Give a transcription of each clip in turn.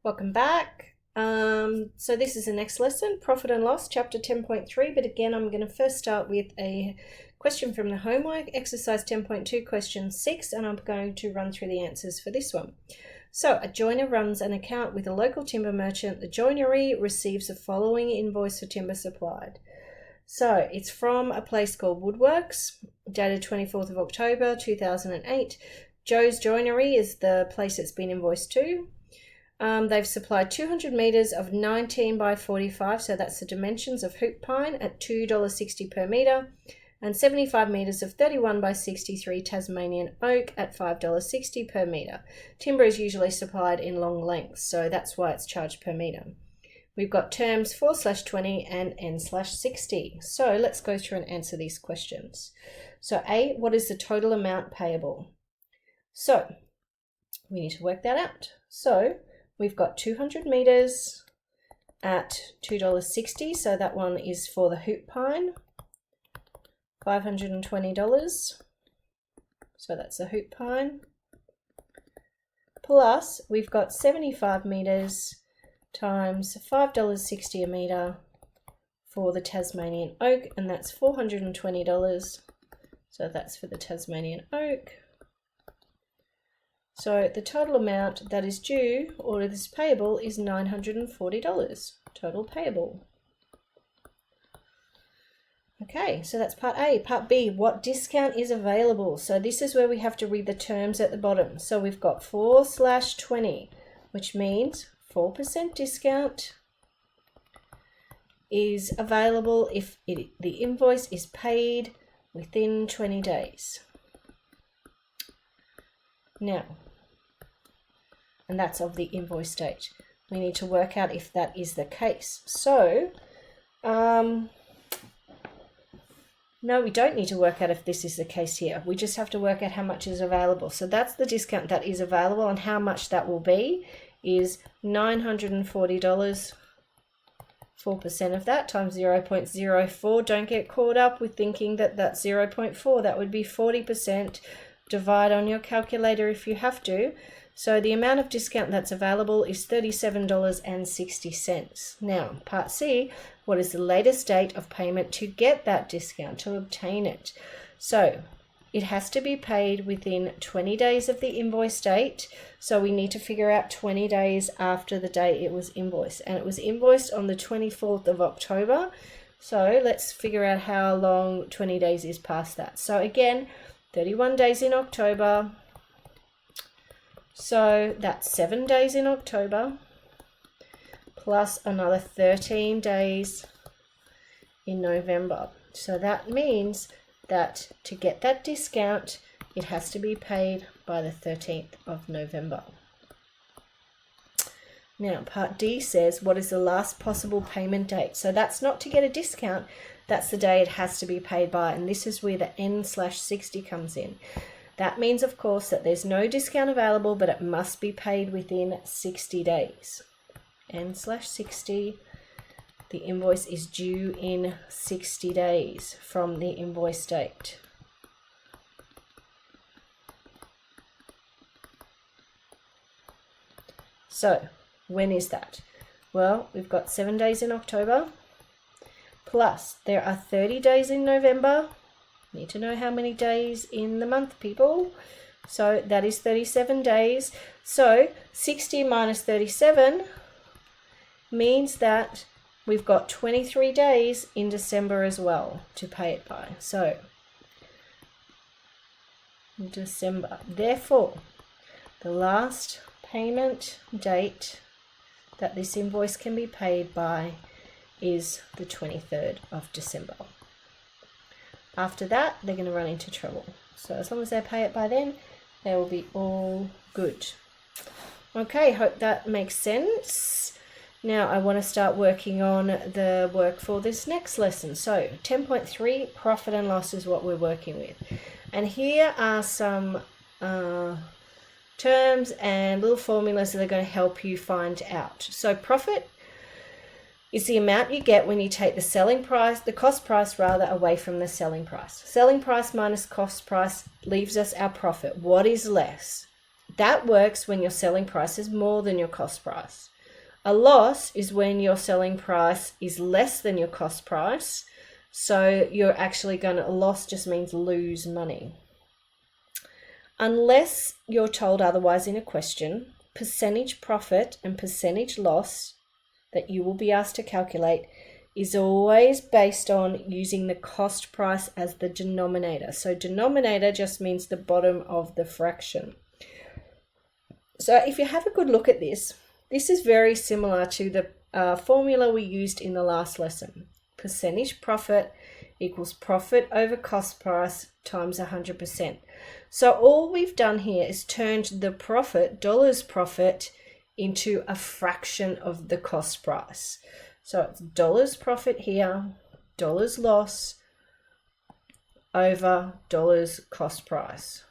Welcome back. So this is the next lesson, Profit and Loss, chapter 10.3, but again I'm going to first start with a question from the homework, exercise 10.2, question 6, and I'm going to run through the answers for this one. So a joiner runs an account with a local timber merchant. The joinery receives the following invoice for timber supplied. So it's from a place called Woodworks, dated 24th of October 2008. Joe's Joinery is the place it's been invoiced to. They've supplied 200 metres of 19 by 45, so that's the dimensions of hoop pine at $2.60 per metre, and 75 metres of 31 by 63 Tasmanian oak at $5.60 per metre. Timber is usually supplied in long lengths, so that's why it's charged per metre. We've got terms 4/20 and N/60. So let's go through and answer these questions. So A, what is the total amount payable? So we need to work that out. So we've got 200 metres at $2.60, so that one is for the hoop pine, $520, so that's the hoop pine, plus we've got 75 metres times $5.60 a metre for the Tasmanian oak, and that's $420, so that's for the Tasmanian oak. So the total amount that is due or that is payable is $940, total payable. Okay, so that's part A. Part B, what discount is available? So this is where we have to read the terms at the bottom. So we've got 4/20, which means 4% discount is available if the invoice is paid within 20 days. Now, and that's of the invoice date. We need to work out if that is the case. So, no, we don't need to work out if this is the case here. We just have to work out how much is available. So that's the discount that is available, and how much that will be is $940. 4% of that times 0.04. Don't get caught up with thinking that that's 0.4. That would be 40%. Divide on your calculator if you have to. So the amount of discount that's available is $37.60. Now, part C, what is the latest date of payment to get that discount, to obtain it? So it has to be paid within 20 days of the invoice date. So we need to figure out 20 days after the date it was invoiced. And it was invoiced on the 24th of October. So let's figure out how long 20 days is past that. So again, 31 days in October, so that's 7 days in October, plus another 13 days in November. So that means that to get that discount, it has to be paid by the 13th of November. Now, part D says, what is the last possible payment date? So that's not to get a discount, that's the day it has to be paid by, and this is where the N/60 comes in. That means, of course, that there's no discount available, but it must be paid within 60 days. N/60, the invoice is due in 60 days from the invoice date. So, when is that? Well, we've got 7 days in October, plus there are 30 days in November. Need to know how many days in the month, people. So that is 37 days. So 60 minus 37 means that we've got 23 days in December as well to pay it by. So December. Therefore, the last payment date that this invoice can be paid by is the 23rd of December. After that, they're going to run into trouble. So as long as they pay it by then, they will be all good. Okay, hope that makes sense. Now I want to start working on the work for this next lesson. So 10.3, profit and loss is what we're working with. And here are some terms and little formulas that are going to help you find out. So profit is the amount you get when you take the selling price, the cost price rather, away from the selling price. Selling price minus cost price leaves us our profit. What is less? That works when your selling price is more than your cost price. A loss is when your selling price is less than your cost price. So you're actually a loss just means lose money. Unless you're told otherwise in a question, percentage profit and percentage loss that you will be asked to calculate is always based on using the cost price as the denominator. So denominator just means the bottom of the fraction. So if you have a good look at this, this is very similar to the formula we used in the last lesson. Percentage profit equals profit over cost price times 100%. So all we've done here is turned the profit, dollars profit, into a fraction of the cost price. So it's dollars profit here, dollars loss over dollars cost price,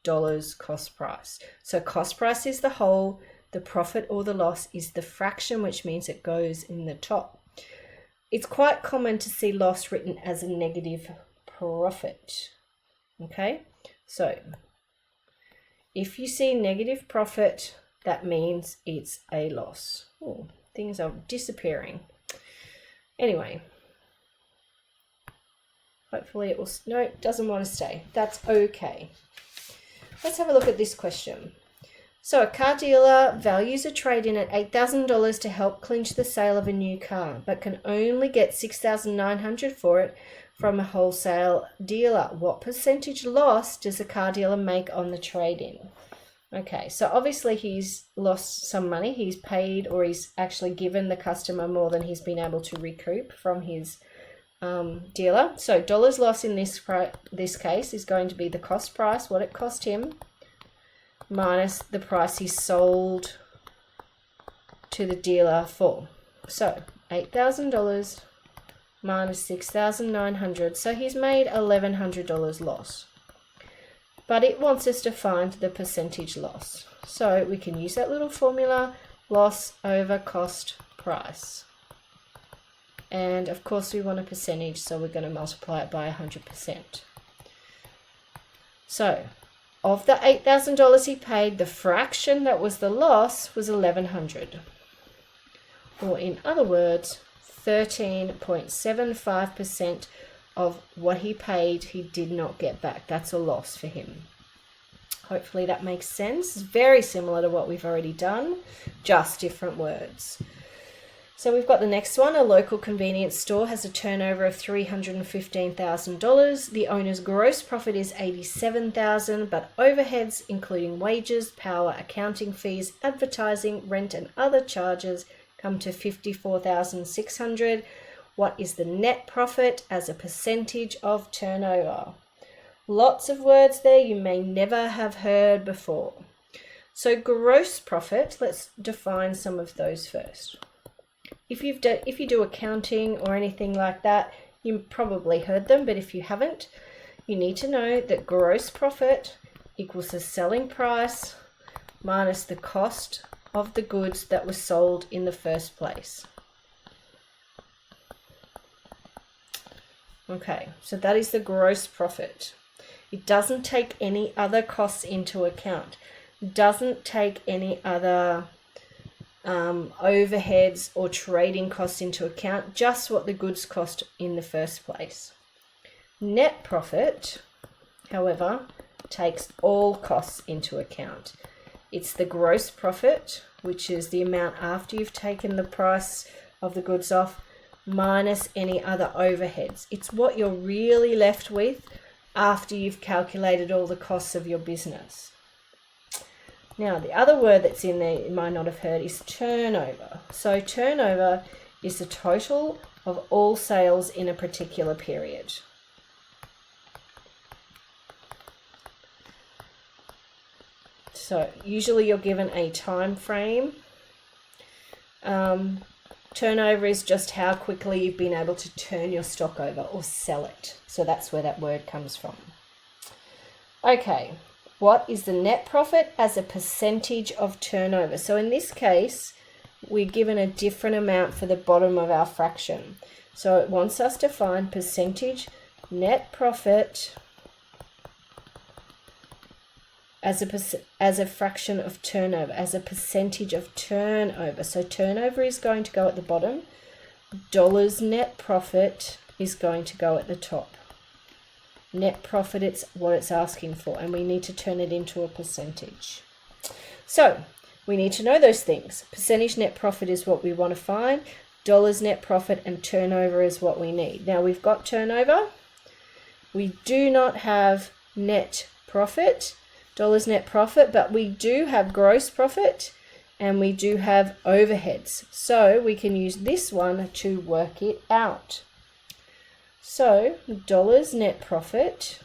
dollars cost price. So cost price is the whole, the profit or the loss is the fraction, which means it goes in the top. It's quite common to see loss written as a negative profit. Okay, so if you see negative profit, that means it's a loss. Oh, things are disappearing. Anyway, hopefully it will, no, it doesn't want to stay. That's okay. Let's have a look at this question. So a car dealer values a trade-in at $8,000 to help clinch the sale of a new car, but can only get $6,900 for it from a wholesale dealer. What percentage loss does a car dealer make on the trade-in? Okay, so obviously he's lost some money. He's paid, or he's actually given the customer more than he's been able to recoup from his dealer. So dollars loss in this case is going to be the cost price, what it cost him, minus the price he sold to the dealer for. So $8,000 minus $6,900. So he's made $1,100 loss. But it wants us to find the percentage loss. So we can use that little formula, loss over cost price. And of course we want a percentage, so we're going to multiply it by 100%. So of the $8,000 he paid, the fraction that was the loss was $1,100. Or in other words, 13.75% of what he paid he did not get back. That's a loss for him. Hopefully that makes sense. It's very similar to what we've already done, just different words. So we've got the next one. A local convenience store has a turnover of $315,000. The owner's gross profit is $87,000, but overheads, including wages, power, accounting fees, advertising, rent, and other charges, come to $54,600. What is the net profit as a percentage of turnover? Lots of words there you may never have heard before. So gross profit, let's define some of those first. If you do accounting or anything like that, you probably heard them, but if you haven't, you need to know that gross profit equals the selling price minus the cost of the goods that were sold in the first place. Okay, so that is the gross profit. It doesn't take any other costs into account. It doesn't take any other overheads or trading costs into account, just what the goods cost in the first place. Net profit, however, takes all costs into account. It's the gross profit, which is the amount after you've taken the price of the goods off, minus any other overheads. It's what you're really left with after you've calculated all the costs of your business. Now, the other word that's in there you might not have heard is turnover. So turnover is the total of all sales in a particular period. So usually you're given a time frame. Turnover is just how quickly you've been able to turn your stock over or sell it. So that's where that word comes from. Okay, what is the net profit as a percentage of turnover? So in this case, we're given a different amount for the bottom of our fraction. So it wants us to find percentage net profit as a fraction of turnover, as a percentage of turnover. So turnover is going to go at the bottom. Dollars net profit is going to go at the top. Net profit, it's what it's asking for, and we need to turn it into a percentage. So we need to know those things. Percentage net profit is what we want to find. Dollars net profit and turnover is what we need. Now we've got turnover. We do not have net profit, dollars net profit, but we do have gross profit and we do have overheads. So we can use this one to work it out. So dollars net profit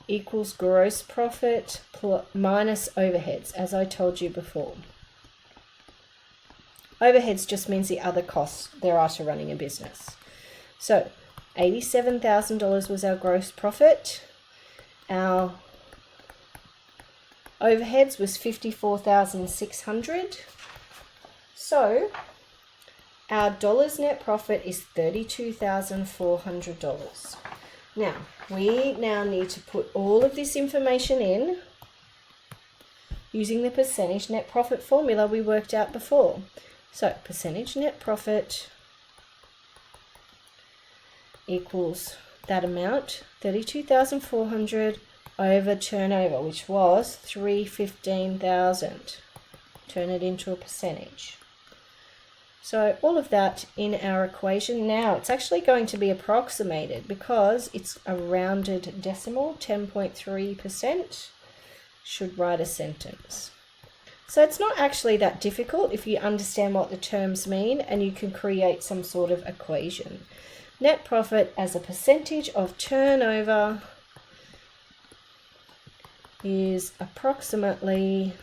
equals gross profit minus overheads, as I told you before. Overheads just means the other costs there are to running a business. So $87,000 was our gross profit. Our overheads was $54,600. So our dollars net profit is $32,400. Now, we need to put all of this information in using the percentage net profit formula we worked out before. So percentage net profit equals that amount, 32,400 over turnover, which was 315,000. Turn it into a percentage. So all of that in our equation. Now it's actually going to be approximated because it's a rounded decimal, 10.3%. Should write a sentence. So it's not actually that difficult if you understand what the terms mean and you can create some sort of equation. Net profit as a percentage of turnover is approximately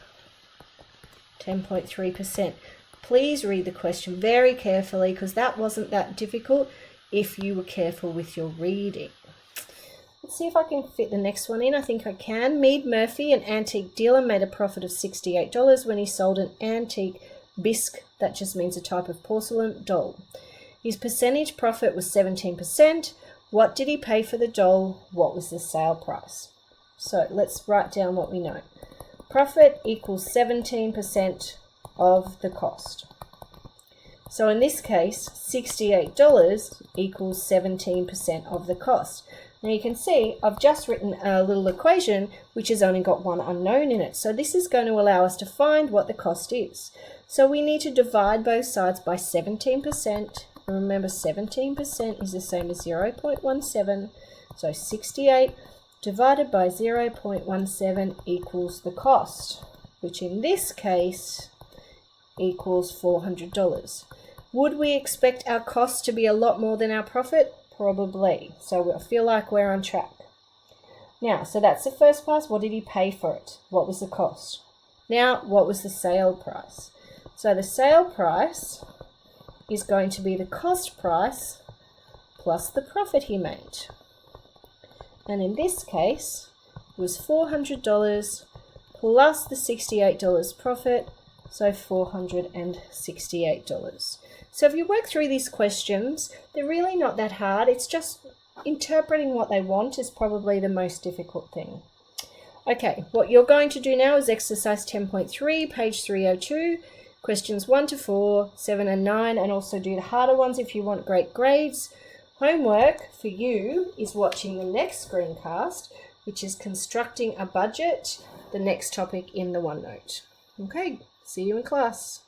10.3%. Please read the question very carefully because that wasn't that difficult if you were careful with your reading. Let's see if I can fit the next one in. I think I can. Meade Murphy, an antique dealer, made a profit of $68 when he sold an antique bisque, that just means a type of porcelain doll. His percentage profit was 17%. What did he pay for the doll? What was the sale price? So let's write down what we know. Profit equals 17% of the cost. So in this case, $68 equals 17% of the cost. Now you can see I've just written a little equation which has only got one unknown in it. So this is going to allow us to find what the cost is. So we need to divide both sides by 17%. And remember, 17% is the same as 0.17. So 68 divided by 0.17 equals the cost, which in this case equals $400. Would we expect our cost to be a lot more than our profit? Probably. So I feel like we're on track. Now, so that's the first part. What did he pay for it? What was the cost? Now, what was the sale price? So the sale price is going to be the cost price plus the profit he made. And in this case, was $400 plus the $68 profit, so $468. So if you work through these questions, they're really not that hard. It's just interpreting what they want is probably the most difficult thing. Okay, what you're going to do now is exercise 10.3, page 302, questions 1 to 4, 7 and 9, and also do the harder ones if you want great grades. Homework for you is watching the next screencast, which is constructing a budget, the next topic in the OneNote. Okay, see you in class.